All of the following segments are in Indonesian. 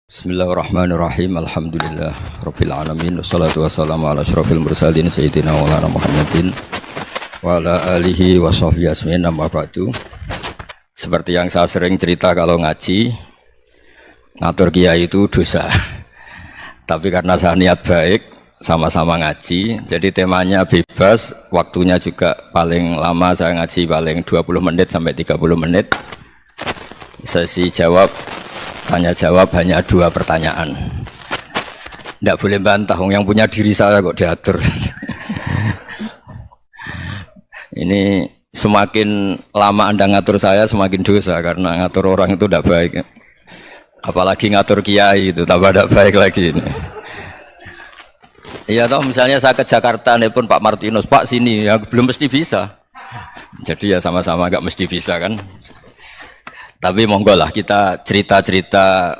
Bismillahirrahmanirrahim. Alhamdulillah Rabbil alamin. Wassalatu wassalamu ala asyrafil mursalin Sayyidina Maulana Muhammadin wa ala alihi wa sahbihi asmin. Amma ba'du. Seperti yang saya sering cerita kalau ngaji, ngatur kiai itu dosa. Tapi karena saya niat baik, sama-sama ngaji, jadi temanya bebas, waktunya juga paling lama saya ngaji paling 20 menit sampai 30 menit. Sesi jawab tanya jawab hanya 2 pertanyaan. Tidak boleh bantah, yang punya diri saya kok diatur. Ini semakin lama Anda ngatur saya semakin dosa, karena ngatur orang itu tidak baik. Apalagi ngatur kiai itu tambah tidak baik lagi ini. Iya toh, misalnya saya ke Jakarta, nelpon Pak Martinus, Pak sini, ya belum mesti bisa. Jadi ya sama-sama nggak mesti bisa kan. Tapi monggo lah kita cerita-cerita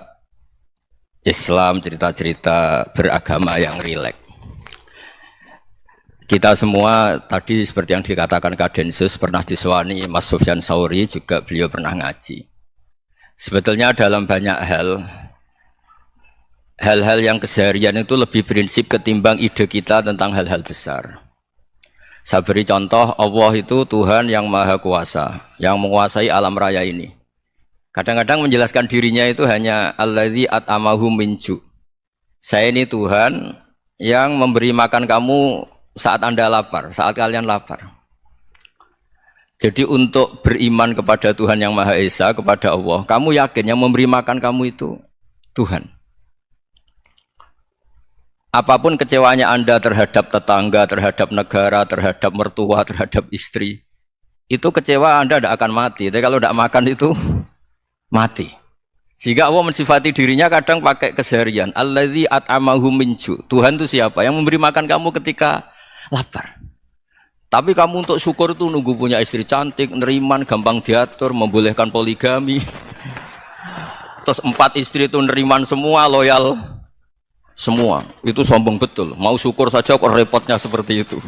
Islam, cerita-cerita beragama yang rileks. Kita semua tadi seperti yang dikatakan Kak Densus pernah diswani Mas Sufyan Sauri, juga beliau pernah ngaji. Sebetulnya dalam banyak hal-hal yang keseharian itu lebih prinsip ketimbang ide kita tentang hal-hal besar. Saya beri contoh, Allah itu Tuhan yang Maha Kuasa, yang menguasai alam raya ini. Kadang-kadang menjelaskan dirinya itu hanya alladzi at'amahu min ju'. Saya ini Tuhan yang memberi makan kamu saat Anda lapar, saat kalian lapar. Jadi untuk beriman kepada Tuhan yang Maha Esa, kepada Allah, kamu yakin yang memberi makan kamu itu Tuhan. Apapun kecewanya Anda terhadap tetangga, terhadap negara, terhadap mertua, terhadap istri, itu kecewa Anda tidak akan mati. Tapi kalau tidak makan itu mati. Sehingga Allah mensifati dirinya kadang pakai keseharian. Alladzi at'amahu min ju'. Tuhan itu siapa? Yang memberi makan kamu ketika lapar. Tapi kamu untuk syukur itu nunggu punya istri cantik, neriman, gampang diatur, membolehkan poligami. Terus 4 istri itu neriman semua, loyal semua. Itu sombong betul. Mau syukur saja kok repotnya seperti itu.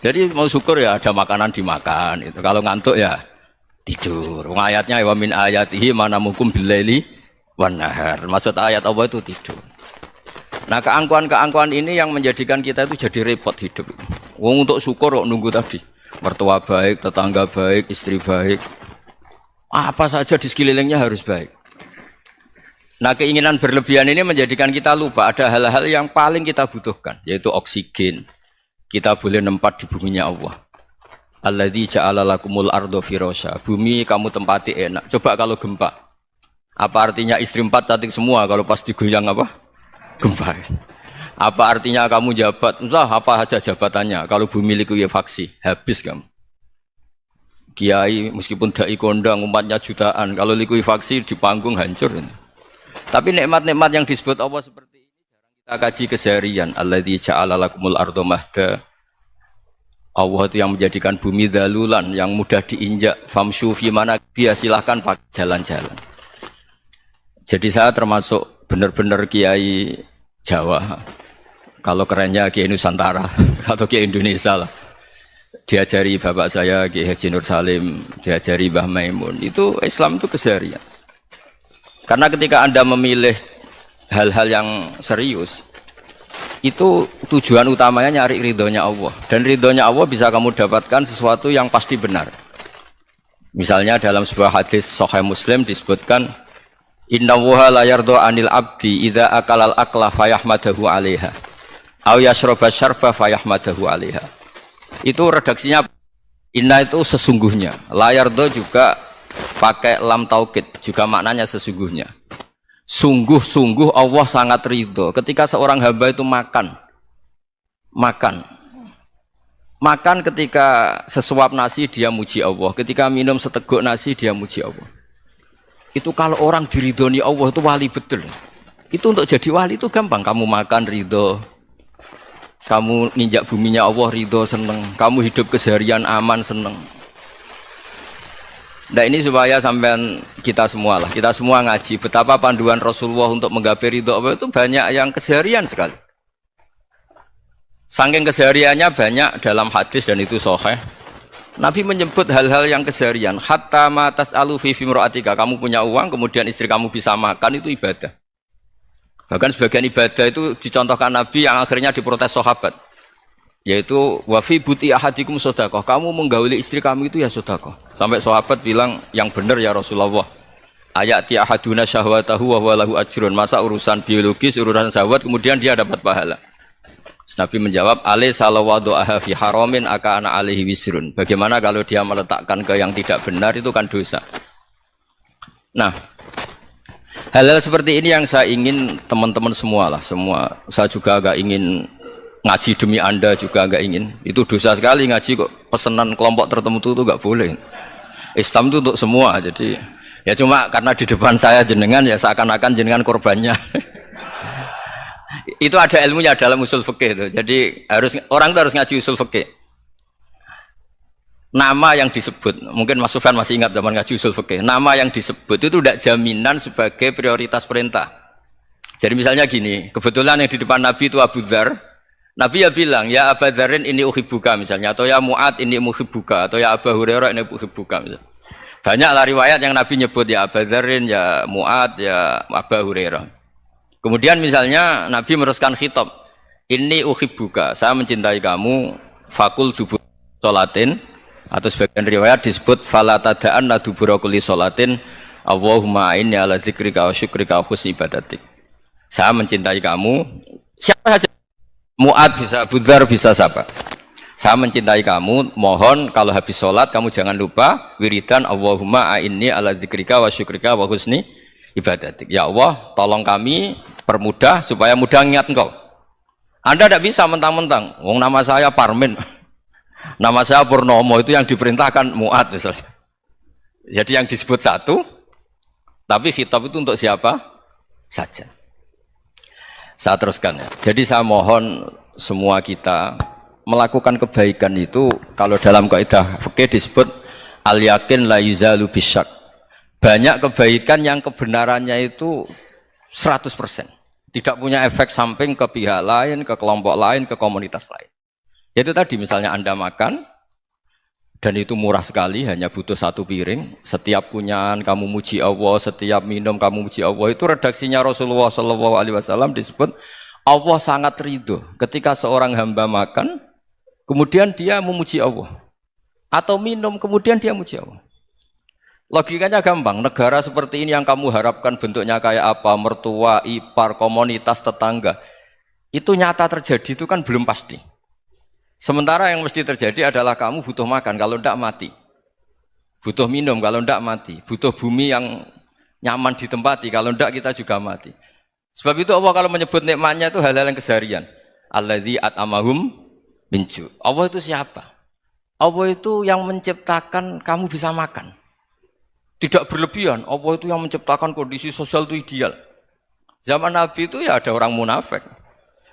Jadi mau syukur ya ada makanan dimakan. Itu kalau ngantuk ya tidur. Ayatnya wa min ayatihi manamukum billaili wan nahar. Maksud ayat Allah itu tidur. Nah, keangkuhan-keangkuhan ini yang menjadikan kita itu jadi repot hidup. Wong untuk syukur kok nunggu tadi. Mertua baik, tetangga baik, istri baik. Apa saja di sekelilingnya harus baik. Nah, keinginan berlebihan ini menjadikan kita lupa ada hal-hal yang paling kita butuhkan, yaitu oksigen. Kita boleh nempat di buminya Allah. Alladzi ja'ala lakumul ardo firasya. Bumi kamu tempati enak. Coba kalau gempa. Apa artinya istri 4 cantik semua kalau pas digoyang apa? Gempa. Apa artinya kamu jabat? Entah apa saja jabatannya. Kalau bumi likuifaksi, habis kamu. Kiai meskipun dai kondang umatnya jutaan, kalau likuifaksi di panggung hancur. Tapi nikmat-nikmat yang disebut Allah seperti ini jarang kita kaji keseharian. Alladzi ja'ala lakumul ardo mahda. Allah itu yang menjadikan bumi dalulan, yang mudah diinjak. Famshu fi mana dia silahkan pakai jalan-jalan. Jadi saya termasuk benar-benar kiai Jawa. Kalau kerennya kiai Nusantara atau kiai Indonesia lah. Diajari bapak saya Kiai Haji Nur Salim, diajari Mbah Maimun. Itu Islam itu keseharian. Karena ketika Anda memilih hal-hal yang serius, itu tujuan utamanya nyari ridhonya Allah, dan ridhonya Allah bisa kamu dapatkan sesuatu yang pasti benar. Misalnya dalam sebuah hadis Sahih Muslim disebutkan, innallaha la yardha 'anil 'abdi idza akalal akla fayahmadahu 'alaiha aw yashraba syarba fayahmadahu 'alaiha. Itu redaksinya inna itu sesungguhnya, la yardha juga pakai lam taukid, juga maknanya sesungguhnya. Sungguh-sungguh Allah sangat ridho ketika seorang hamba itu makan ketika sesuap nasi dia muji Allah, ketika minum seteguk nasi dia muji Allah. Itu kalau orang diridhoni Allah itu wali betul. Itu untuk jadi wali itu gampang. Kamu makan ridho, kamu ninjak buminya Allah ridho, seneng, kamu hidup keseharian aman, seneng. Nah, ini supaya sampean kita semua ngaji betapa panduan Rasulullah untuk menggapai ridho Allah itu banyak yang keseharian sekali. Saking kesehariannya banyak dalam hadis dan itu sahih. Nabi menyebut hal-hal yang keseharian. Hatta ma tas'alu fi fimra'atika. Kamu punya uang, kemudian istri kamu bisa makan, itu ibadah. Bahkan sebagian ibadah itu dicontohkan Nabi yang akhirnya diprotes sahabat. Yaitu wa fi buti ahadikum sedekah. Kamu menggauli istri kamu itu ya sedekah. Sampai sahabat bilang, yang benar ya Rasulullah. Ayati ahaduna syahwatahu wa huwa lahu ajrun. Masa urusan biologis, urusan syahwat kemudian dia dapat pahala. Nabi menjawab, alai salawadu'aha fi haramin aka'ana alaihi wisrun. Bagaimana kalau dia meletakkan ke yang tidak benar, itu kan dosa. Nah, hal-hal seperti ini yang saya ingin teman-teman semua lah, semua. Saya juga agak ingin ngaji demi Anda juga agak ingin. Itu dosa sekali ngaji kok pesanan kelompok tertentu itu enggak boleh. Islam itu untuk semua, jadi ya cuma karena di depan saya jenengan ya seakan-akan jenengan korbannya. Itu ada ilmunya dalam usul fikih itu. Jadi orang itu harus ngaji usul fikih. Nama yang disebut, mungkin Mas Sufyan masih ingat zaman ngaji usul fikih. Nama yang disebut itu tidak jaminan sebagai prioritas perintah. Jadi misalnya gini, kebetulan yang di depan Nabi itu Abu Dzar. Nabi ya bilang, ya Abu Dzarin ini uhibbuka misalnya, atau ya Mu'ad ini uhibbuka, atau ya Abu Hurairah ini uhibbuka misalnya. Banyaklah riwayat yang Nabi nyebut ya Abu Dzarin, ya Mu'ad, ya Abu Hurairah. Kemudian misalnya Nabi meneruskan khitab, ini uhibbuka, saya mencintai kamu, fakul dubur sholatin, atau sebagian riwayat disebut fala tada'anna dubura kulli sholatin, Allahumma inni ala dzikrika wa syukrika wa husni ibadatik. Saya mencintai kamu, siapa saja, Mu'ad bisa, Abu Dzar bisa siapa. Saya mencintai kamu, mohon kalau habis sholat kamu jangan lupa wiridan Allahumma a'inni ala dzikrika wa syukrika wa husni ibadatik. Ya Allah, tolong kami permudah supaya mudah ingat engkau. Anda tidak bisa mentang-mentang, wong nama saya Parmin, nama saya Purnomo, itu yang diperintahkan Mu'ad misalnya. Jadi yang disebut satu, tapi khitab itu untuk siapa saja. Saya teruskan ya. Jadi saya mohon semua kita melakukan kebaikan itu, kalau dalam kaidah fikih disebut al yakin la yuzalu bisyak. Banyak kebaikan yang kebenarannya itu 100%. Tidak punya efek samping ke pihak lain, ke kelompok lain, ke komunitas lain. Yaitu tadi misalnya Anda makan, dan itu murah sekali, hanya butuh satu piring. Setiap kunyahan kamu muji Allah, setiap minum kamu muji Allah. Itu redaksinya Rasulullah SAW disebut Allah sangat ridho ketika seorang hamba makan, kemudian dia memuji Allah, atau minum kemudian dia muji Allah. Logikanya gampang. Negara seperti ini yang kamu harapkan bentuknya kayak apa, mertua, ipar, komunitas, tetangga, itu nyata terjadi itu kan belum pasti. Sementara yang mesti terjadi adalah kamu butuh makan, kalau tidak mati. Butuh minum, kalau tidak mati. Butuh bumi yang nyaman ditempati, kalau tidak kita juga mati. Sebab itu Allah kalau menyebut nikmatnya itu hal-hal yang keseharian. Alladzi at'amahum min ju'. Allah itu siapa? Allah itu yang menciptakan kamu bisa makan. Tidak berlebihan. Allah itu yang menciptakan kondisi sosial itu ideal. Zaman Nabi itu ya ada orang munafik.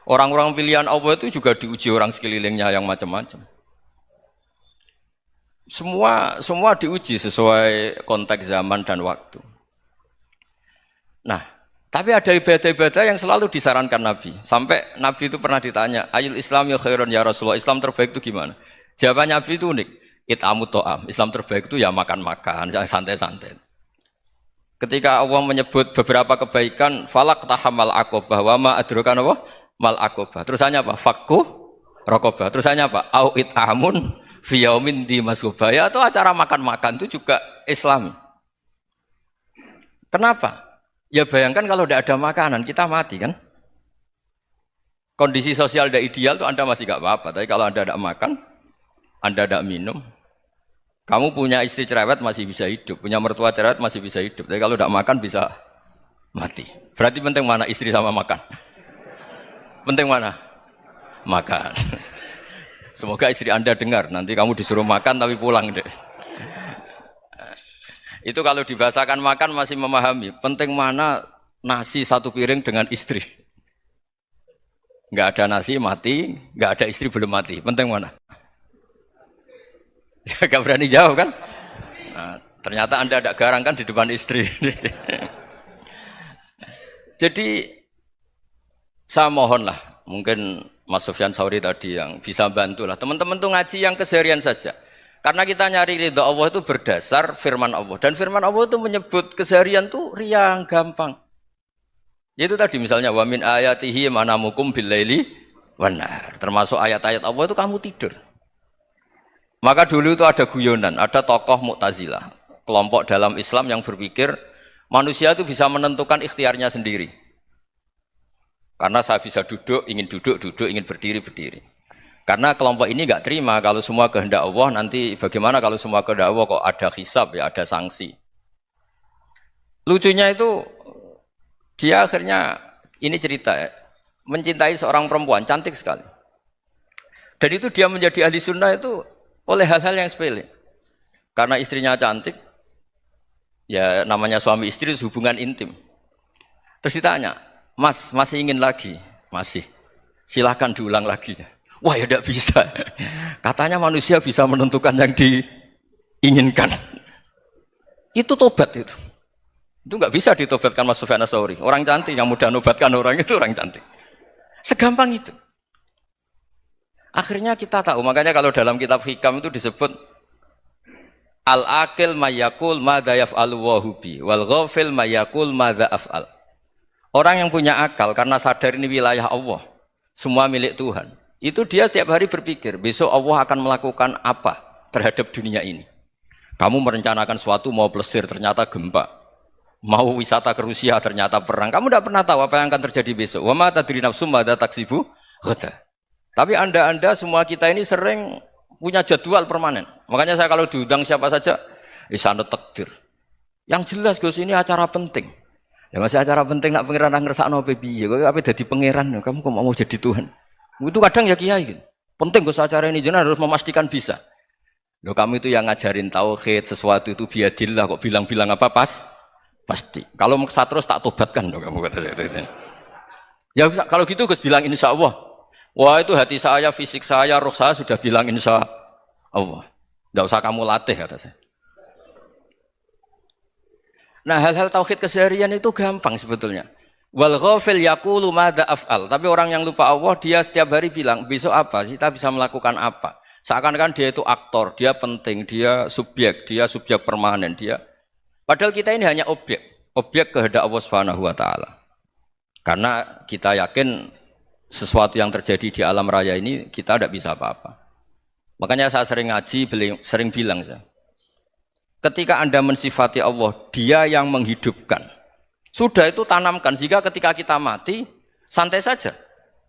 Orang-orang pilihan Allah itu juga diuji orang sekelilingnya yang macam-macam. Semua diuji sesuai konteks zaman dan waktu. Nah, tapi ada ibadah-ibadah yang selalu disarankan Nabi. Sampai Nabi itu pernah ditanya, ayul Islam ya khairun ya Rasulullah, Islam terbaik itu gimana? Jawaban Nabi itu unik. It'amut to'am. Islam terbaik itu ya makan-makan, yang santai-santai. Ketika Allah menyebut beberapa kebaikan, falak tahamal aqobah wa ma adrokan apa? Mal aqobah. Terusannya apa? Fakku rokobah. Terusannya apa? Au it'amun fi yaumin di masghubah. Ya, atau acara makan-makan itu juga Islam. Kenapa? Ya bayangkan kalau tidak ada makanan, kita mati kan? Kondisi sosial tidak ideal itu Anda masih gak apa-apa. Tapi kalau Anda tidak makan, Anda tidak minum, kamu punya istri cerewet masih bisa hidup, punya mertua cerewet masih bisa hidup. Tapi kalau tidak makan bisa mati. Berarti penting mana istri sama makan? Penting mana? Makan. Semoga istri Anda dengar, nanti kamu disuruh makan tapi pulang deh. Itu kalau dibahasakan makan masih memahami. Penting mana nasi satu piring dengan istri. Nggak ada nasi mati, nggak ada istri belum mati. Penting mana? Gak berani jawab kan? Nah, ternyata Anda ada garang kan di depan istri. Jadi saya mohonlah, mungkin Mas Sufyan Sauri tadi yang bisa bantulah. Teman-teman tuh ngaji yang keseharian saja. Karena kita nyari ridha Allah itu berdasar firman Allah. Dan firman Allah itu menyebut keseharian itu riang, gampang. Itu tadi misalnya wa min ayatihi manamukum billaili wan nahar. Termasuk ayat-ayat Allah itu kamu tidur. Maka dulu itu ada guyonan, ada tokoh Mu'tazilah, kelompok dalam Islam yang berpikir manusia itu bisa menentukan ikhtiarnya sendiri. Karena saya bisa duduk, duduk, ingin berdiri, berdiri. Karena kelompok ini nggak terima kalau semua kehendak Allah, nanti bagaimana kalau semua kehendak Allah kok ada hisab ya, ada sanksi. Lucunya itu dia akhirnya ini cerita ya, mencintai seorang perempuan cantik sekali. Dan itu dia menjadi ahli sunnah itu oleh hal-hal yang sepele. Karena istrinya cantik, ya namanya suami istri itu hubungan intim. Terus ditanya, Mas masih ingin lagi? Masih. Silahkan diulang lagi. Wah ya tidak bisa. Katanya manusia bisa menentukan yang diinginkan. Itu tobat itu. Itu nggak bisa ditobatkan Mas Sufyan Ats-Tsauri. Orang cantik yang mudah nobatkan orang itu orang cantik. Segampang itu. Akhirnya kita tahu. Makanya kalau dalam kitab Hikam itu disebut al-aqil mayyakul madza yaf'alu wa hubi wal ghafil mayyakul madza af'al. Orang yang punya akal karena sadar ini wilayah Allah, semua milik Tuhan. Itu dia tiap hari berpikir, besok Allah akan melakukan apa terhadap dunia ini. Kamu merencanakan suatu mau plesir, ternyata gempa. Mau wisata ke Rusia, ternyata perang. Kamu tidak pernah tahu apa yang akan terjadi besok. Wa ma tadri nafsum madza taksibu ghadan. Tapi anda semua kita ini sering punya jadwal permanen. Makanya saya kalau diundang siapa saja, isane takdir. Yang jelas Gus ini acara penting. Ya masih acara penting nak pangeran ngersakno piye? Kok ape dadi pangeran? Kamu kok mau jadi Tuhan? Itu kadang ya kiai gitu. Penting Gus acara ini jenengan harus memastikan bisa. Loh kamu itu yang ngajarin tauhid, sesuatu itu biadillah kok bilang-bilang apa pasti. Kalau maksa terus tak tobatkan loh kamu kata saya itu. Ya kalau gitu Gus bilang insya Allah. Wah itu hati saya, fisik saya, roh saya sudah bilang insya Allah. Tidak usah kamu latih kata saya. Nah hal-hal tauhid keseharian itu gampang sebetulnya. Wal ghafil yaqulu madza af'al. Tapi orang yang lupa Allah dia setiap hari bilang besok apa? Kita bisa melakukan apa? Seakan-akan dia itu aktor, dia penting, dia subjek permanen, dia. Padahal kita ini hanya objek kehendak Allah Subhanahu wa taala. Karena kita yakin sesuatu yang terjadi di alam raya ini kita tidak bisa apa-apa. Makanya saya sering ngaji, sering bilang saya. Ketika Anda mensifati Allah, Dia yang menghidupkan. Sudah itu tanamkan sehingga ketika kita mati santai saja.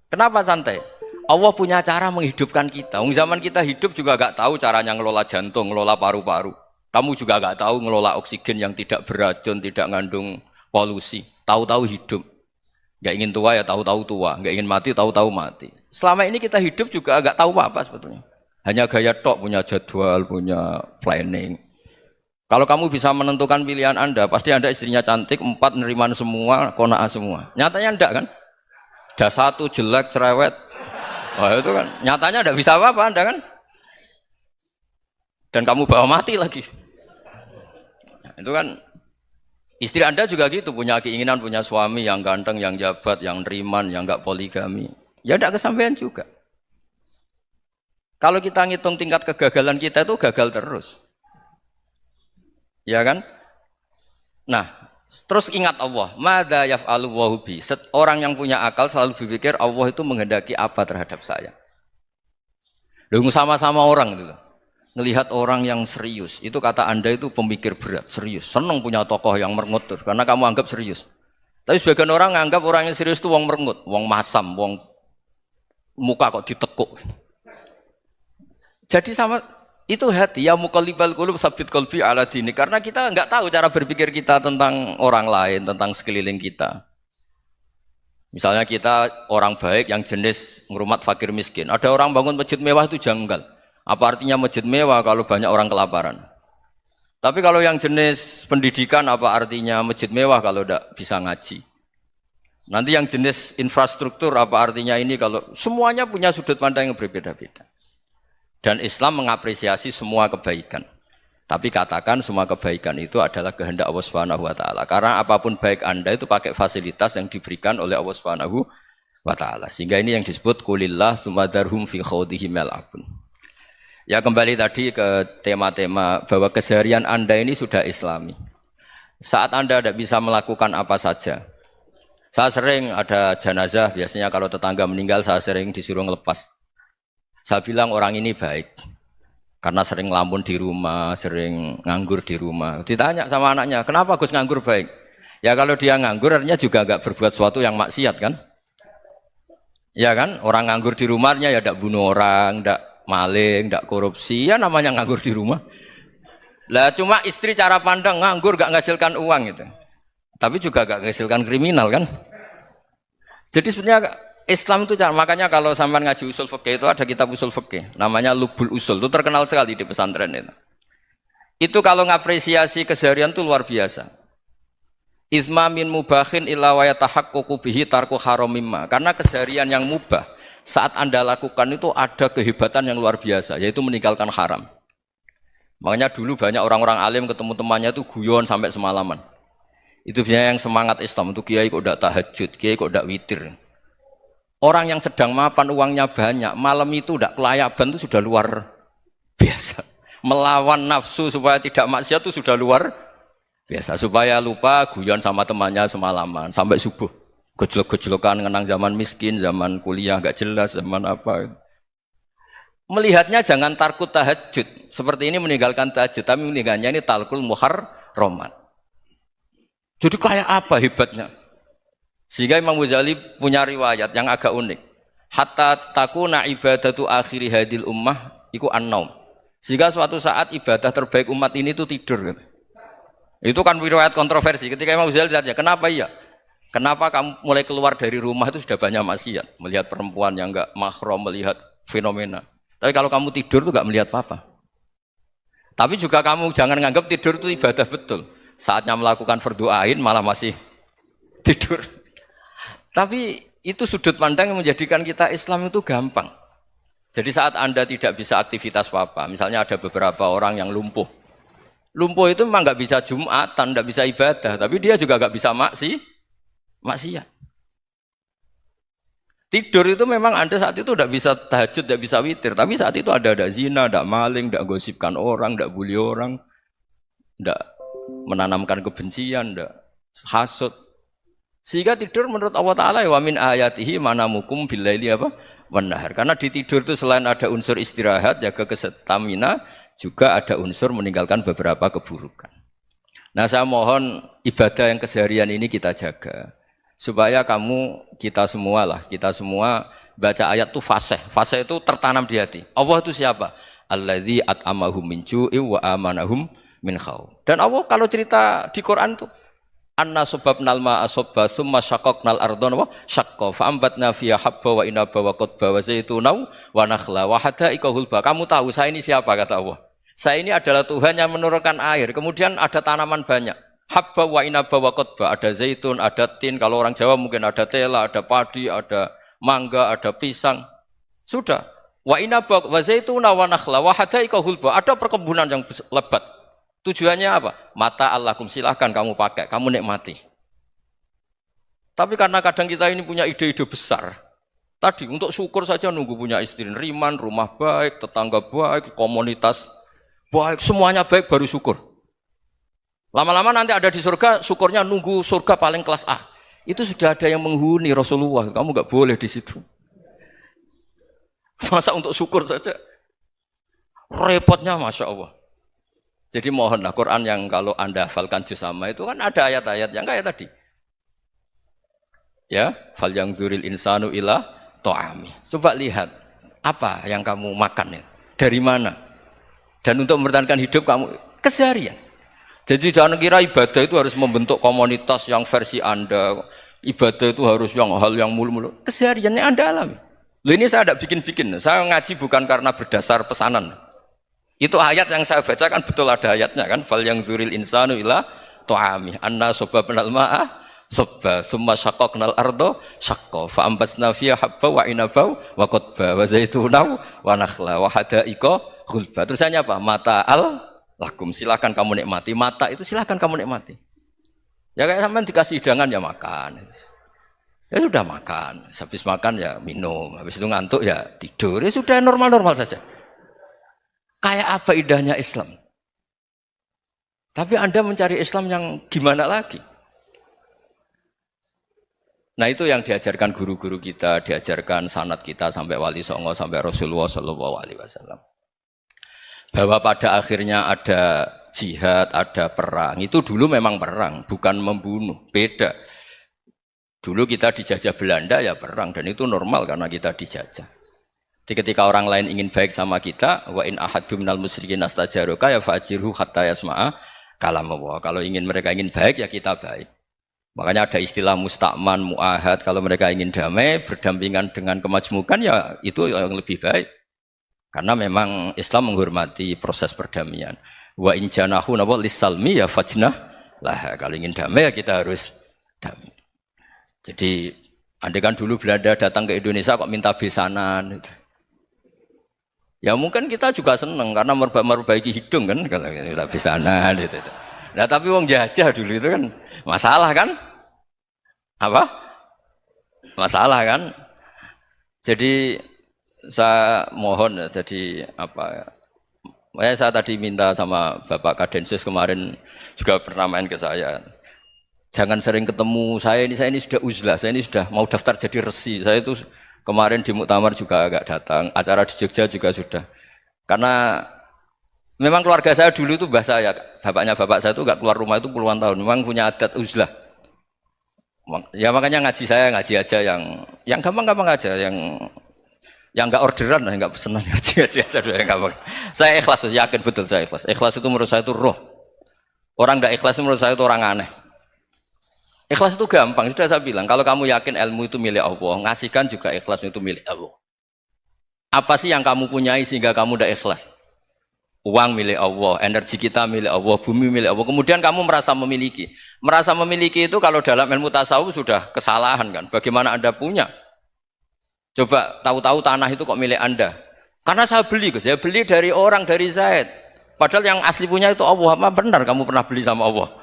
Kenapa santai? Allah punya cara menghidupkan kita. Zaman kita hidup juga gak tahu caranya ngelola jantung, ngelola paru-paru. Kamu juga gak tahu ngelola oksigen yang tidak beracun, tidak ngandung polusi. Tahu-tahu hidup. Gak ingin tua ya tahu-tahu tua, gak ingin mati tahu-tahu mati. Selama ini kita hidup juga gak tahu apa sebetulnya. Hanya gaya tok, punya jadwal, punya planning. Kalau kamu bisa menentukan pilihan Anda, pasti Anda istrinya cantik, 4 neriman semua, qanaah semua. Nyatanya enggak kan? Ada 1 jelek, cerewet. Wah itu kan, nyatanya enggak bisa apa-apa Anda kan? Dan kamu bawa mati lagi. Nah, itu kan, istri Anda juga gitu, punya keinginan, punya suami yang ganteng, yang jabat, yang neriman, yang enggak poligami. Ya enggak kesampaian juga. Kalau kita ngitung tingkat kegagalan kita itu gagal terus. Ya kan? Nah, terus ingat Allah, madza yaf'alu wa hubi. Orang yang punya akal selalu berpikir Allah itu menghendaki apa terhadap saya. Loh sama-sama orang itu. Ngelihat orang yang serius, itu kata Anda itu pemikir berat, serius. Senang punya tokoh yang merengut karena kamu anggap serius. Tapi sebagian orang nganggap orang yang serius itu wong merengut, wong masam, wong muka kok ditekuk. Jadi sama itu hati ya muqallibal qulub tsabbit qalbi ala dini, karena kita enggak tahu cara berpikir kita tentang orang lain, tentang sekeliling kita. Misalnya kita orang baik yang jenis ngrumat fakir miskin. Ada orang bangun masjid mewah itu janggal. Apa artinya masjid mewah kalau banyak orang kelaparan? Tapi kalau yang jenis pendidikan apa artinya masjid mewah kalau enggak bisa ngaji? Nanti yang jenis infrastruktur apa artinya ini kalau semuanya punya sudut pandang yang berbeda-beda. Dan Islam mengapresiasi semua kebaikan. Tapi katakan semua kebaikan itu adalah kehendak Allah Subhanahu wa taala. Karena apapun baik Anda itu pakai fasilitas yang diberikan oleh Allah Subhanahu wa taala. Sehingga ini yang disebut qulillah tsumma darhum fi khawdihim yal'abun. Ya kembali tadi ke tema-tema bahwa keseharian Anda ini sudah Islami. Saat Anda tidak bisa melakukan apa saja. Saya sering ada jenazah, biasanya kalau tetangga meninggal saya sering disuruh ngelepas. Saya bilang orang ini baik. Karena sering ngelamun di rumah, sering nganggur di rumah. Ditanya sama anaknya, kenapa Gus nganggur baik? Ya kalau dia nganggur artinya juga enggak berbuat sesuatu yang maksiat kan? Ya kan? Orang nganggur di rumahnya ya tidak bunuh orang, tidak maling, tidak korupsi, ya namanya nganggur di rumah. Lah cuma istri cara pandang nganggur gak menghasilkan uang itu. Tapi juga gak menghasilkan kriminal kan? Jadi sebenarnya Islam itu makanya kalau sampai ngaji usul fikih itu ada kitab usul fikih namanya Lubul Usul, itu terkenal sekali di pesantren itu. Itu kalau ngapresiasi keseharian itu luar biasa. Izma min mubahin illa wa yatahaqqaqu bihi tarku haramimma. Karena keseharian yang mubah saat Anda lakukan itu ada kehebatan yang luar biasa, yaitu meninggalkan haram. Makanya dulu banyak orang-orang alim ketemu temannya itu guyon sampai semalaman. Itu biasanya yang semangat Islam itu kiai kok tidak tahajud, kiai kok tidak witir. Orang yang sedang mapan uangnya banyak, malam itu tidak kelayaban itu sudah luar biasa. Melawan nafsu supaya tidak maksiat itu sudah luar biasa. Supaya lupa guyon sama temannya semalaman sampai subuh. Gejolak-gejolokan ngenang zaman miskin, zaman kuliah gak jelas, zaman apa. Melihatnya jangan tarkut tahajud. Seperti ini meninggalkan tahajud, tapi meninggalnya ini talkul muharramat. Jadi kayak apa hebatnya? Sehingga Imam Ghazali punya riwayat yang agak unik. Hatta takuna ibadatu akhiri hadil ummah iku an-naum. Sehingga suatu saat ibadah terbaik umat ini itu tidur. Itu kan riwayat kontroversi. Ketika Imam Ghazali ditanya, kenapa iya? Kenapa kamu mulai keluar dari rumah itu sudah banyak maksiat? Melihat perempuan yang enggak mahram, melihat fenomena. Tapi kalau kamu tidur itu enggak melihat apa-apa. Tapi juga kamu jangan menganggap tidur itu ibadah betul. Saatnya melakukan fardu ain malah masih tidur. Tapi itu sudut pandang yang menjadikan kita Islam itu gampang. Jadi saat Anda tidak bisa aktivitas apa-apa, misalnya ada beberapa orang yang lumpuh. Lumpuh itu memang enggak bisa Jumatan, enggak bisa ibadah, tapi dia juga enggak bisa maksiat. Tidur itu memang Anda saat itu tidak bisa tahajud, tidak bisa witir, tapi saat itu ada zina, ada maling, tidak gosipkan orang, tidak bully orang, tidak menanamkan kebencian, tidak hasud. Sehingga tidur menurut Allah Ta'ala wa min ayatihi manamukum billaili apa? Wan-nahar. Karena di tidur itu selain ada unsur istirahat, jaga kestamina, juga ada unsur meninggalkan beberapa keburukan. Nah saya mohon ibadah yang keseharian ini kita jaga. Supaya kita semua baca ayat itu fasih. Fasih itu tertanam di hati. Allah itu siapa? Alladzi at'amahum min ju'i wa amanahum min khauf. Dan Allah kalau cerita di Quran itu anna sababnal ma'a sabba tsumma syaqqaqnal ardha wa syaqqa fa ambatna fiha habba wa inaba wa qadba wa zaituna wa nakhla wa hada'iqa hulba. Kamu tahu saya ini siapa kata Allah? Saya ini adalah Tuhan yang menurunkan air, kemudian ada tanaman banyak. Habba wa inaba wa qadba, ada zaitun, ada tin, kalau orang Jawa mungkin ada tela, ada padi, ada mangga, ada pisang. Sudah. Wa inaba wa zaituna wa nakhla wa hada'iqa hulba, ada perkebunan yang lebat. Tujuannya apa? Mata Allahkum, silahkan kamu pakai, kamu nikmati. Tapi karena kadang kita ini punya ide-ide besar. Tadi untuk syukur saja nunggu punya istri riman, rumah baik, tetangga baik, komunitas baik, semuanya baik baru syukur. Lama-lama nanti ada di surga, syukurnya nunggu surga paling kelas A. Itu sudah ada yang menghuni Rasulullah, kamu nggak boleh di situ. Masa untuk syukur saja? Repotnya Masya Allah. Jadi mohonlah Quran yang kalau Anda hafalkan juz sama itu kan ada ayat-ayat yang kayak tadi. Ya, fal yang dzuril insanu ila ta'ami. Coba lihat apa yang kamu makan ya? Dari mana? Dan untuk mempertahankan hidup kamu keseharian. Jadi jangan kira ibadah itu harus membentuk komunitas yang versi Anda. Ibadah itu harus hal yang mulu-mulu. Kesehariannya Anda alami. Loh ini saya tidak bikin-bikin. Saya ngaji bukan karena berdasar pesanan. Itu ayat yang saya baca kan betul ada ayatnya kan. Fal yang dzuril insanu ila ta'ami. Anna sababnal ma'a sabba tsumma syaqqaqnal arda syaqqa fa ambasna fiha habba wa inaba wa qadba wa zaituna wa nakhla wa hada'iqa ghulba. Terusannya apa? Mata'al lakum, silakan kamu nikmati. Mata itu silakan kamu nikmati. Ya kayak sampean dikasih hidangan ya makan. Ya sudah makan. Habis makan ya minum. Habis itu ngantuk ya tidur. Ya sudah normal-normal saja. Kayak apa indahnya Islam? Tapi Anda mencari Islam yang gimana lagi? Nah itu yang diajarkan guru-guru kita, diajarkan sanad kita sampai Wali Songo, sampai Rasulullah SAW. Bahwa pada akhirnya ada jihad, ada perang. Itu dulu memang perang, bukan membunuh. Beda. Dulu kita dijajah Belanda ya perang, dan itu normal karena kita dijajah. Jadi ketika orang lain ingin baik sama kita, wa in ahadum minal musyrikin astajaruka ya fa'jirhu hatta yasma'a kalam Allah. Kalau mereka ingin baik ya kita baik. Makanya ada istilah musta'man, mu'ahad. Kalau mereka ingin damai, berdampingan dengan kemajmukan ya itu yang lebih baik. Karena memang Islam menghormati proses perdamaian. Wa in janahu nawa lisalmi ya fajnah lah. Kalau ingin damai ya kita harus damai. Jadi andai kan dulu Belanda datang ke Indonesia kok minta besanan gitu. Ya mungkin kita juga seneng karena memperbaiki hidung kan kalau minta besanan gitu. Nah tapi wong jajah dulu itu kan masalah kan? Apa? Masalah kan? Jadi saya mohon jadi apa? Saya tadi minta sama Bapak Kadensus kemarin juga pernah main ke saya. Jangan sering ketemu saya ini sudah uzlah, saya ini sudah mau daftar jadi resi. Saya itu kemarin di muktamar juga agak datang, acara di Jogja juga sudah. Karena memang keluarga saya dulu itu bahasa ya, bapaknya bapak saya itu enggak keluar rumah itu puluhan tahun, memang punya adat uzlah. Ya makanya ngaji saya ngaji aja yang gampang-gampang aja, yang enggak orderan, enggak pesenan ngaji aja dulu yang gampang. Saya ikhlas, yakin betul saya ikhlas. Ikhlas itu menurut saya itu roh. Orang enggak ikhlas menurut saya itu orang aneh. Ikhlas itu gampang, sudah saya bilang. Kalau kamu yakin ilmu itu milik Allah, ngasihkan juga ikhlas itu milik Allah. Apa sih yang kamu punyai sehingga kamu tidak ikhlas? Uang milik Allah, energi kita milik Allah, bumi milik Allah. Kemudian kamu merasa memiliki. Merasa memiliki itu kalau dalam ilmu tasawuf sudah kesalahan kan. Bagaimana Anda punya? Coba tahu-tahu tanah itu kok milik Anda. Karena saya beli, Gus. Saya beli dari orang, dari Zaid. Padahal yang asli punya itu Allah. Apa benar kamu pernah beli sama Allah?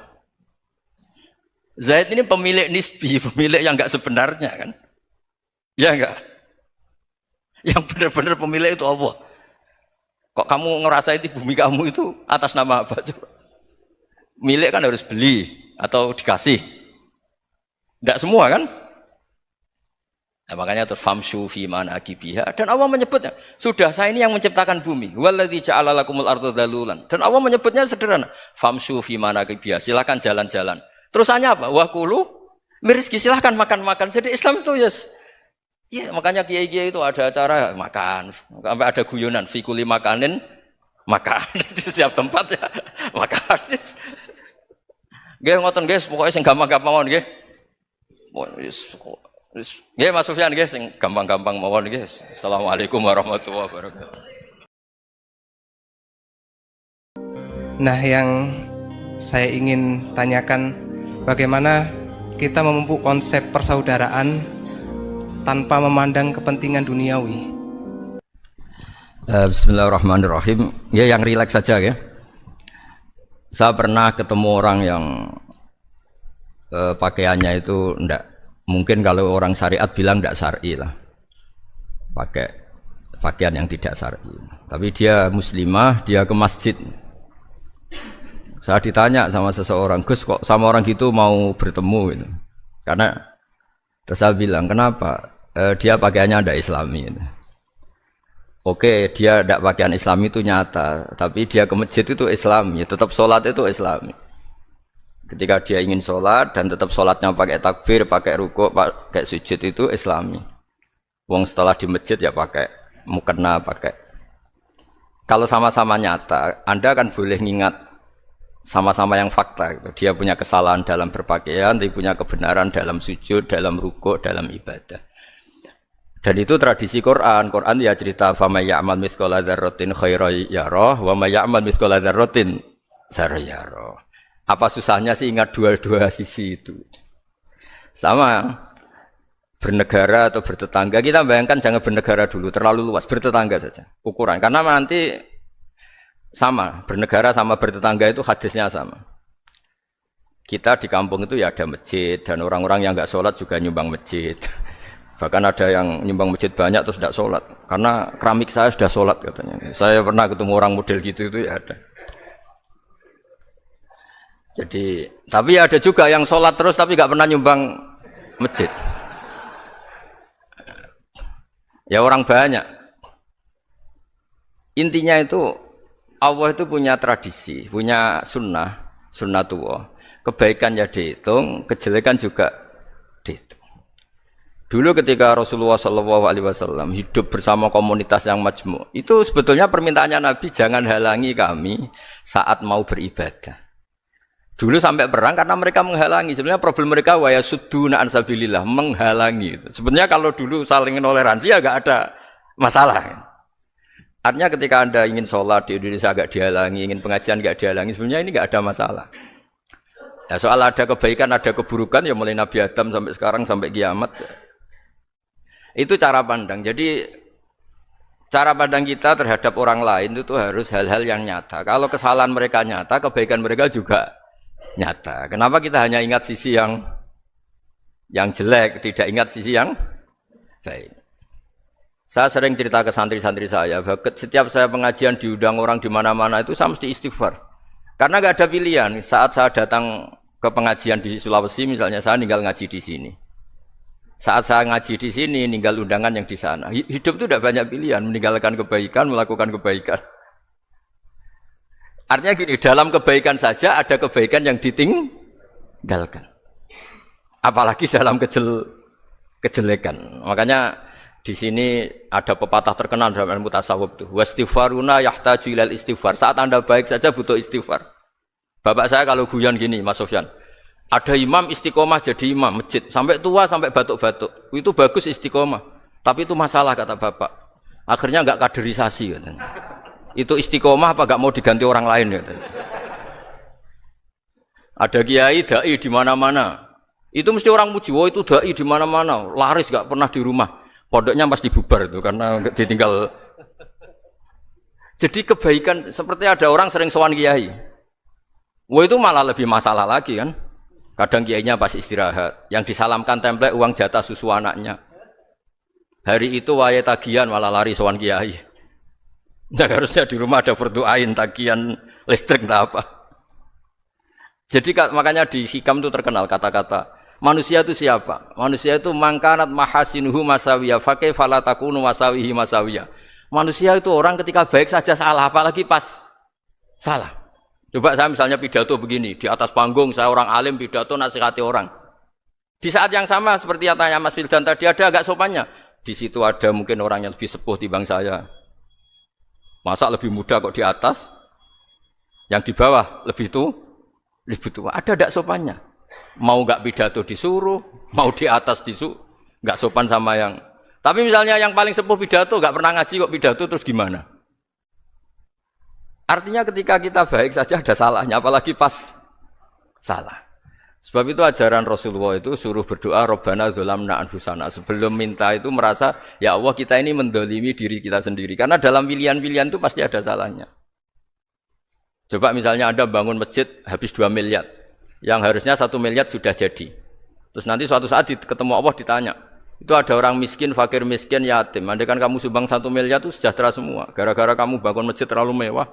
Zaid ini pemilik nisbi, pemilik yang enggak sebenarnya kan? Ya enggak? Yang benar-benar pemilik itu Allah. Kok kamu ngerasa itu bumi kamu itu atas nama apa? Coba. Milik kan harus beli atau dikasih. Enggak semua kan? Nah, makanya terus famshu fi manakibiha dan Allah menyebutnya, sudah saya ini yang menciptakan bumi. Waladzi ja'ala lakumul arda dalulan. Dan Allah menyebutnya sederhana, famshu fi manakibiha, silakan jalan-jalan. Terusannya apa? Wakulu mirizki, silahkan makan-makan. Jadi Islam itu ya makanya kiai-kiai itu ada acara makan, sampai ada guyonan fikuli makanin makan di setiap tempat ya makan. Nggih ngoten nggih, pokoknya sing gampang-gampang mawon nggih. Nggih Mas Sufyan nggih sing gampang-gampang mawon nggih. Assalamualaikum warahmatullahi wabarakatuh. Nah, yang saya ingin tanyakan, bagaimana kita memupuk konsep persaudaraan tanpa memandang kepentingan duniawi? Bismillahirrahmanirrahim. Ya yang rileks saja ya. Saya pernah ketemu orang yang pakaiannya itu enggak, mungkin kalau orang syariat bilang enggak syar'i lah. Pakai pakaian yang tidak syar'i. Tapi dia muslimah, dia ke masjid. Saya ditanya sama seseorang, Gus kok sama orang gitu mau bertemu gitu. Karena terus saya bilang, kenapa? Dia pakaiannya ada Islami gitu. Oke, dia tidak pakaian Islami itu nyata, tapi dia ke masjid itu Islami, tetap sholat itu Islami. Ketika dia ingin sholat dan tetap sholatnya pakai takbir, pakai rukuk, pakai sujud itu Islami. Wong setelah di masjid ya pakai mukena, pakai. Kalau sama-sama nyata, Anda kan boleh ngingat sama-sama yang fakta gitu. Dia punya kesalahan dalam berpakaian, dia punya kebenaran dalam sujud, dalam rukuk, dalam ibadah. Dan itu tradisi Quran. Quran ya cerita fama ya'mal mithqala dzarratin khairan yarah wa may ya'mal mithqala dzarratin syarran yarah. Apa susahnya sih ingat dua-dua sisi itu? Sama bernegara atau bertetangga, kita bayangkan jangan bernegara dulu, terlalu luas, bertetangga saja ukuran. Karena nanti sama, bernegara sama bertetangga itu hadisnya sama. Kita di kampung itu ya ada masjid dan orang-orang yang enggak sholat juga nyumbang masjid. Bahkan ada yang nyumbang masjid banyak terus tidak sholat karena keramik saya sudah sholat katanya. Saya pernah ketemu orang model gitu itu ya ada. Jadi, tapi ada juga yang sholat terus tapi nggak pernah nyumbang masjid. Ya orang banyak. Intinya itu Allah itu punya tradisi, punya sunnatullah. Kebaikan ya dihitung, kejelekan juga dihitung. Dulu ketika Rasulullah SAW hidup bersama komunitas yang majmu', itu sebetulnya permintaannya Nabi jangan halangi kami saat mau beribadah. Dulu sampai perang karena mereka menghalangi. Sebenarnya problem mereka wa yasudduna an sabilillah, menghalangi. Sebenarnya kalau dulu saling toleransi ya enggak ada masalah. Artinya ketika Anda ingin sholat di Indonesia agak dihalangi, ingin pengajian enggak dihalangi, sebenarnya ini enggak ada masalah. Ya, soal ada kebaikan, ada keburukan ya mulai Nabi Adam sampai sekarang sampai kiamat. Itu cara pandang. Jadi cara pandang kita terhadap orang lain itu harus hal-hal yang nyata. Kalau kesalahan mereka nyata, kebaikan mereka juga nyata. Kenapa kita hanya ingat sisi yang jelek, tidak ingat sisi yang baik? Saya sering cerita ke santri-santri saya, setiap saya pengajian diundang orang di mana-mana itu saya mesti istighfar. Karena nggak ada pilihan. Saat saya datang ke pengajian di Sulawesi, misalnya saya tinggal ngaji di sini. Saat saya ngaji di sini, ninggal undangan yang di sana. Hidup itu tidak banyak pilihan, meninggalkan kebaikan, melakukan kebaikan. Artinya gini, dalam kebaikan saja ada kebaikan yang ditinggalkan. Apalagi dalam kejelekan. Makanya di sini ada pepatah terkenal dalam ilmu tasawuf tuh. Wastighfaruna yahtaju ilal istighfar. Saat Anda baik saja butuh istighfar. Bapak saya kalau guyon gini, Mas Sofyan. Ada imam istiqomah jadi imam masjid sampai tua sampai batuk-batuk. Itu bagus istiqomah. Tapi itu masalah kata Bapak. Akhirnya enggak kaderisasi katanya. Itu istiqomah apa enggak mau diganti orang lain katanya. Ada kiai dai di mana-mana. Itu mesti orang muji, "Oh, itu dai di mana-mana, laris enggak pernah di rumah." Pondoknya pasti bubar itu karena ditinggal. Jadi kebaikan seperti ada orang sering sowan kiai. Wah itu malah lebih masalah lagi kan. Kadang kiainya pas istirahat, yang disalamkan template uang jatah susu anaknya. Hari itu waya tagihan malah lari sowan kiai. Nah, harusnya di rumah ada berdoain tagihan listrik entah apa. Jadi makanya di hikam itu terkenal kata-kata manusia itu siapa? Manusia itu mangkanat mahasinuhu masawiya fakih falatakunu masawihi masawiya. Manusia itu orang ketika baik saja salah, apalagi pas salah. Coba saya misalnya pidato begini, di atas panggung saya orang alim pidato nasihati orang. Di saat yang sama seperti yang tanya Mas Wildan tadi ada agak sopannya. Di situ ada mungkin orang yang lebih sepuh timbang saya. Masa lebih muda kok di atas? Yang di bawah lebih tua. Ada agak sopannya. Mau enggak pidato disuruh, mau di atas disuruh, enggak sopan sama yang. Tapi misalnya yang paling sepuh pidato enggak pernah ngaji kok pidato terus gimana? Artinya ketika kita baik saja ada salahnya, apalagi pas salah. Sebab itu ajaran Rasulullah itu suruh berdoa Rabbana dzolamna anfusana. Sebelum minta itu merasa, ya Allah kita ini mendolimi diri kita sendiri. Karena dalam pilihan-pilihan itu pasti ada salahnya. Coba misalnya Anda bangun masjid habis 2 miliar. Yang harusnya 1 miliar sudah jadi. Terus nanti suatu saat ketemu Allah ditanya. Itu ada orang miskin, fakir miskin, yatim. Andai kan kamu sumbang 1 miliar itu sejahtera semua. Gara-gara kamu bangun masjid terlalu mewah.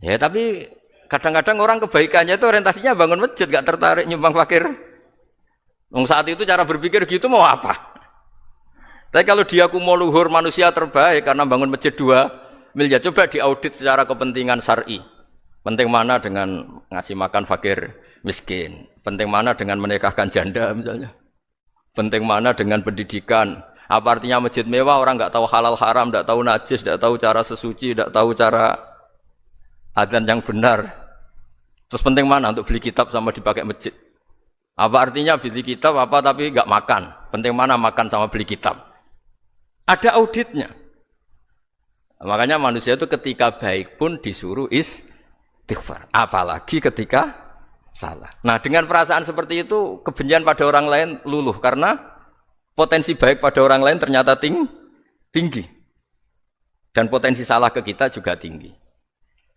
Ya tapi kadang-kadang orang kebaikannya itu orientasinya bangun masjid, gak tertarik nyumbang fakir. Saat itu cara berpikir gitu mau apa? Tapi kalau dia mau luhur manusia terbaik karena bangun masjid 2 miliar, coba diaudit secara kepentingan syar'i. Penting mana dengan ngasih makan fakir miskin? Penting mana dengan menikahkan janda misalnya? Penting mana dengan pendidikan? Apa artinya masjid mewah orang nggak tahu halal haram, nggak tahu najis, nggak tahu cara sesuci, nggak tahu cara adzan yang benar. Terus penting mana untuk beli kitab sama dipakai masjid? Apa artinya beli kitab apa tapi nggak makan? Penting mana makan sama beli kitab? Ada auditnya. Makanya manusia itu ketika baik pun disuruh istighfar. Apalagi ketika salah. Nah dengan perasaan seperti itu kebencian pada orang lain luluh karena potensi baik pada orang lain ternyata tinggi. Dan potensi salah ke kita juga tinggi.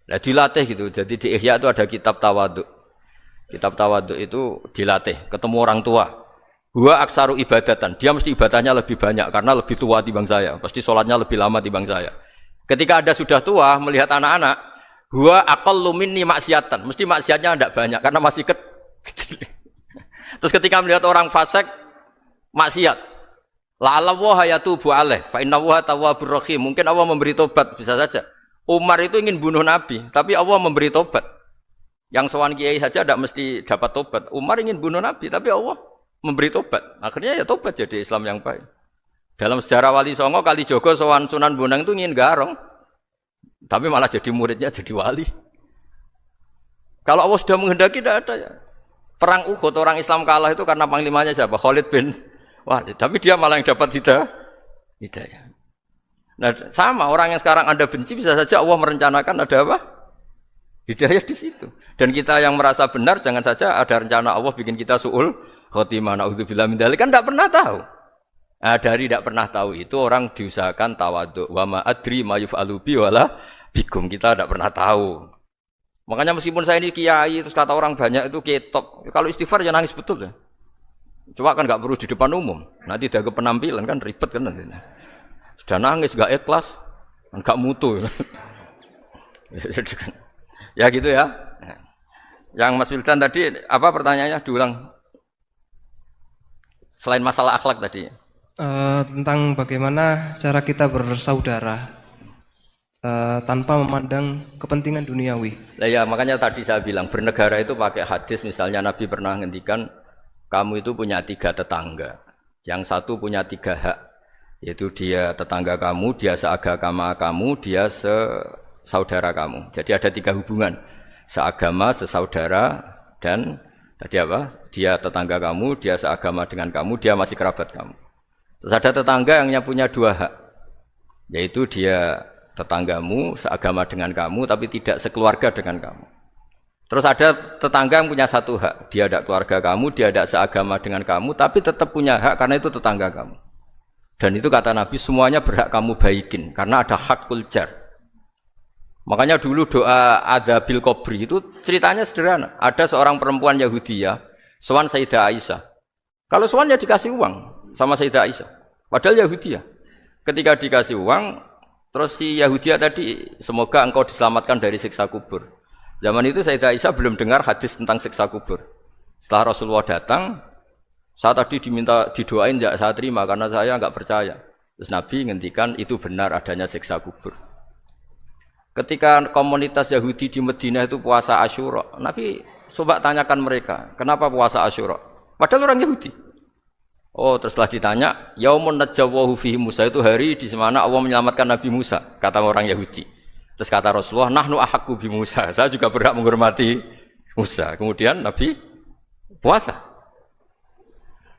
Nah dilatih gitu, jadi di Ihya itu ada kitab tawaduk. Kitab tawaduk itu dilatih, ketemu orang tua. Huwa aksaru ibadatan. Dia mesti ibadahnya lebih banyak karena lebih tua timbang saya. Pasti sholatnya lebih lama timbang saya. Ketika Anda sudah tua melihat anak-anak, huwa aqallu minni maksiatan. Mesti maksiatnya tidak banyak karena masih kecil. Terus ketika melihat orang fasik maksiat, la'allahu yatubu alaih fa innahu tawwabur rahim. Mungkin Allah memberi tobat, bisa saja. Umar itu ingin bunuh Nabi, tapi Allah memberi tobat. Yang sowan kiai saja tidak mesti dapat tobat. Umar ingin bunuh Nabi, tapi Allah memberi tobat. Akhirnya ya tobat jadi Islam yang baik. Dalam sejarah Wali Songo, Kalijogo sowan Sunan Bonang itu ingin garong, tapi malah jadi muridnya jadi wali. Kalau Allah sudah menghendaki tidak ada ya. Perang Uhud orang Islam kalah itu karena panglimanya siapa? Khalid bin Walid. Tapi dia malah yang dapat hidayah. Nah, sama orang yang sekarang Anda benci bisa saja Allah merencanakan ada apa? Hidayah di situ. Dan kita yang merasa benar jangan saja ada rencana Allah bikin kita su'ul khotimah, naudzubillah min dzalik, kan tidak pernah tahu. Nah, dari tidak pernah tahu itu orang diusahakan tawadhu. Wa ma adri ma yuf'alu bi wala bikum, kita tidak pernah tahu. Makanya meskipun saya ini kiai terus kata orang banyak itu ketok, kalau istighfar ya nangis betul ya. Coba kan nggak perlu di depan umum. Nanti ada penampilan kan ribet kan nanti. Sudah nangis nggak ikhlas, nggak mutu. Ya gitu ya. Yang Mas Wildan tadi apa pertanyaannya diulang? Selain masalah akhlak tadi. Tentang bagaimana cara kita bersaudara tanpa memandang kepentingan duniawi. Nah, ya makanya tadi saya bilang bernegara itu pakai hadis, misalnya Nabi pernah ngendikan kamu itu punya 3 tetangga. Yang satu punya 3 hak, yaitu dia tetangga kamu, dia seagama kamu, dia sesaudara kamu. Jadi ada 3 hubungan, seagama, sesaudara, dan tadi apa? Dia tetangga kamu, dia seagama dengan kamu, dia masih kerabat kamu. Terus ada tetangga yang punya 2 hak, yaitu dia tetanggamu, seagama dengan kamu, tapi tidak sekeluarga dengan kamu. Terus ada tetangga yang punya 1 hak, dia ada keluarga kamu, dia ada seagama dengan kamu, tapi tetap punya hak karena itu tetangga kamu. Dan itu kata Nabi, semuanya berhak kamu baikin, karena ada hakul jar. Makanya dulu doa ada bil kubri itu ceritanya sederhana. Ada seorang perempuan Yahudiyah, sowan Sayyidah Aisyah. Kalau sowan ya dikasih uang sama Sayyidah Aisyah. Padahal Yahudiyah. Ketika dikasih uang, terus si Yahudiyah tadi, semoga engkau diselamatkan dari siksa kubur. Zaman itu Sayyidah Aisyah belum dengar hadis tentang siksa kubur. Setelah Rasulullah datang, saya tadi diminta didoain, tidak saya terima karena saya enggak percaya. Terus Nabi ngendikan itu benar adanya siksa kubur. Ketika komunitas Yahudi di Madinah itu puasa Asyura, Nabi coba tanyakan mereka, kenapa puasa Asyura? Padahal orang Yahudi. Oh, terus setelah ditanya, yaumun najjawahu fihi Musa, itu hari di mana Allah menyelamatkan Nabi Musa, kata orang Yahudi. Terus kata Rasulullah, nahnu ahaqqu bi Musa, saya juga berhak menghormati Musa. Kemudian Nabi puasa.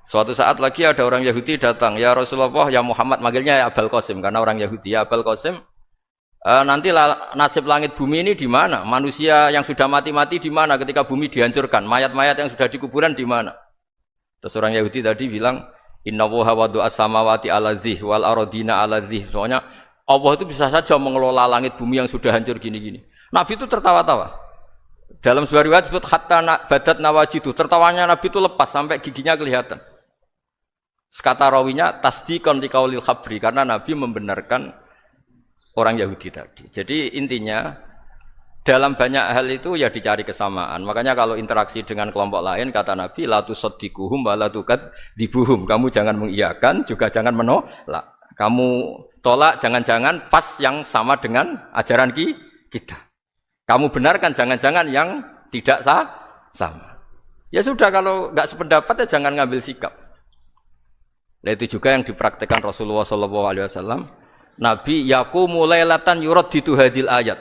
Suatu saat lagi ada orang Yahudi datang, ya Rasulullah, ya Muhammad, manggilnya ya Abul Qasim karena orang Yahudi. Ya Abul Qasim, nanti nasib langit bumi ini di mana? Manusia yang sudah mati-mati di mana ketika bumi dihancurkan? Mayat-mayat yang sudah di kuburan di mana? Terus orang Yahudi tadi bilang, innallaha wadu'as samawati ala dzih wal aradina ala dzih. Soalnya Allah itu bisa saja mengelola langit bumi yang sudah hancur gini-gini. Nabi itu tertawa-tawa. Dalam sebuah riwayat disebut hatta badat nawajidu. Tertawanya Nabi itu lepas sampai giginya kelihatan. Kata rawinya tasdiqan liqaulil khabri, karena Nabi membenarkan orang Yahudi tadi. Jadi intinya dalam banyak hal itu ya dicari kesamaan. Makanya kalau interaksi dengan kelompok lain kata Nabi la tusaddiquhum wa la tukadzdibuhum. Kamu jangan mengiyakan juga jangan menolak. Kamu tolak jangan-jangan pas yang sama dengan ajaran kita. Kamu benarkan jangan-jangan yang tidak sama. Ya sudah, kalau enggak sependapat ya jangan ngambil sikap. Nah, itu juga yang dipraktikkan Rasulullah SAW. Nabi yaqumu lailatan yuraddidu hadil ayat.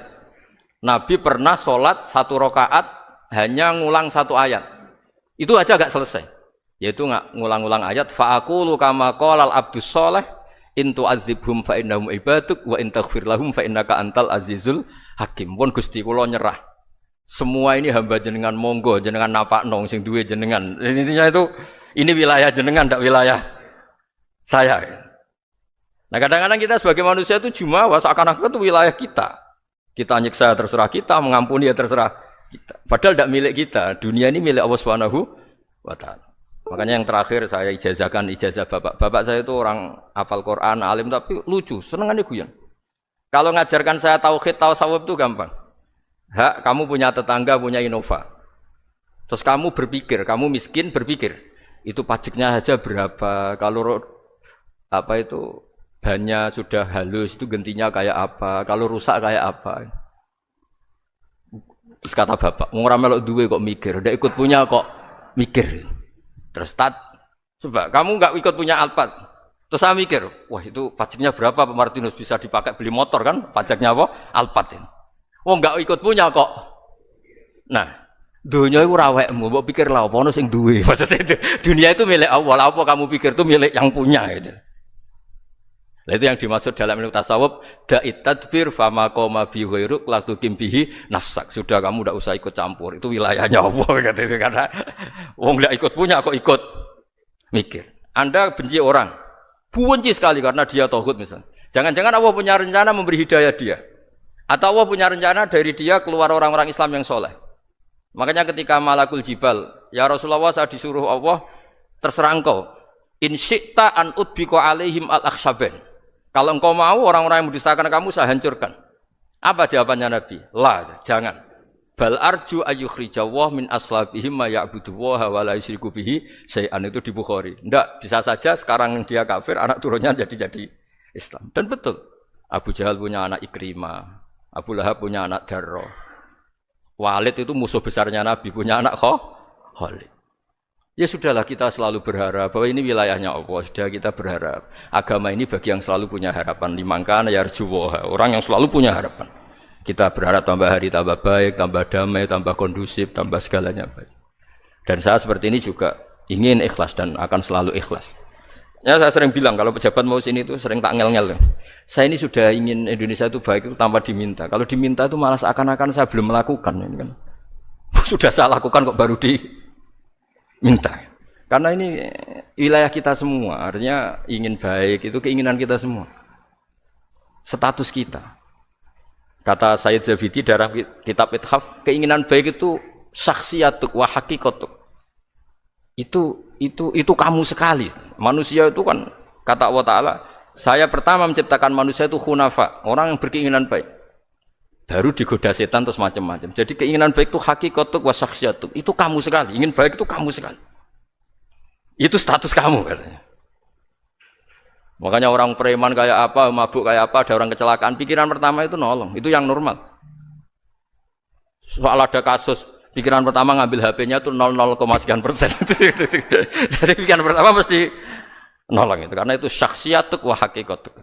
Nabi pernah sholat 1 rakaat hanya ngulang 1 ayat. Itu aja gak selesai. Yaitu ngulang-ngulang ayat. Fa'aqulu kama qalal abdus sholeh in tu'adzibhum fa innahum ibaduk wa in taghfir lahum fa innaka antal azizul hakim. Pun Gusti kula nyerah. Semua ini hamba jenengan, monggo jenengan napakno sing duwe jenengan. Intinya itu ini wilayah jenengan, ndak wilayah saya. Nah, kadang-kadang kita sebagai manusia itu jumawa seakan-akan itu wilayah kita. Kita nyiksa terserah kita, mengampuni ya terserah kita. Padahal tidak milik kita. Dunia ini milik Allah Subhanahu wa taala. Makanya yang terakhir saya ijazahkan ijazah bapak. Bapak saya itu orang hafal Quran, alim tapi lucu, senengannya guyon. Kalau ngajarkan saya tauhid, tasawuf itu gampang. Hak, kamu punya tetangga, punya Innova. Terus kamu berpikir, kamu miskin berpikir. Itu pajaknya aja berapa? Kalau apa itu bannya sudah halus, itu gantinya kayak apa? Kalau rusak kayak apa? Terus kata bapak, orang melok duwe kok mikir, udah ikut punya kok mikir. Terus coba kamu nggak ikut punya Alphard, terus saya mikir, wah itu pajaknya berapa Pak Martinus bisa dipakai beli motor kan? Pajaknya apa? Alphard ini. Oh nggak ikut punya kok. Nah, dunia itu rawekmu, mbok pikir lah apa ono sing duwe. Maksudnya itu, dunia itu milik Allah, apa kamu pikir itu milik yang punya gitu. Nah, itu yang dimaksud dalam ilmu tasawuf, da'it tadbir fama qoma bi ghairuk la tuqim bihi nafsak. Sudah kamu tidak usah ikut campur. Itu wilayahnya Allah gitu karena wong enggak ikut punya kok ikut mikir. Anda benci orang. Benci sekali karena dia tauhid misalnya. Jangan-jangan Allah punya rencana memberi hidayah dia. Atau Allah punya rencana dari dia keluar orang-orang Islam yang soleh. Makanya ketika Malakul Jibal, ya Rasulullah saya disuruh Allah, terserah engkau. In syi'ta an udbiko alaihim al-akhshaban. Kalau engkau mau orang-orang yang mendustakan kamu saya hancurkan. Apa jawabannya Nabi? La, jangan. Bal arju ayyukhrijawah min aslabihim ma ya'buduwaha wa la yusyriku bihi syai'an, itu di Bukhari. Enggak, bisa saja sekarang dia kafir, anak turunnya jadi Islam. Dan betul. Abu Jahal punya anak Ikrimah, Abu Lahab punya anak Darrah. Walid itu musuh besarnya Nabi, punya anak Khalid. Ya sudahlah, kita selalu berharap bahwa ini wilayahnya Allah. Sudah kita berharap. Agama ini bagi yang selalu punya harapan. Limangkana yarjuwaha. Orang yang selalu punya harapan. Kita berharap tambah hari tambah baik, tambah damai, tambah kondusif, tambah segalanya baik. Dan saya seperti ini juga ingin ikhlas dan akan selalu ikhlas. Ya saya sering bilang kalau pejabat mau sini itu sering tak ngel-ngel. Saya ini sudah ingin Indonesia itu baik itu tanpa diminta. Kalau diminta itu malah seakan-akan saya belum melakukan. Ini kan. Sudah saya lakukan kok baru minta. Karena ini wilayah kita semua, artinya ingin baik itu keinginan kita semua. Status kita. Kata Sayyid Zabidi dalam kitab Ithaf, keinginan baik itu syakhsiyatuk wa haqiqatuk. Itu kamu sekali. Manusia itu kan kata Allah Ta'ala, saya pertama menciptakan manusia itu khunafa, orang yang berkeinginan baik. Baru digoda setan terus macam-macam. Jadi keinginan baik itu hakikatuk wa syakhsiyatuk. Itu kamu sekali. Ingin baik itu kamu sekali. Itu status kamu katanya. Makanya orang preman kayak apa, mabuk kayak apa, ada orang kecelakaan, pikiran pertama itu nolong. Itu yang normal. Soal ada kasus, pikiran pertama ngambil HP-nya itu 0,0 sekian persen. Jadi pikiran pertama mesti nolong itu. Karena itu syakhsiyatuk wa hakikatuk.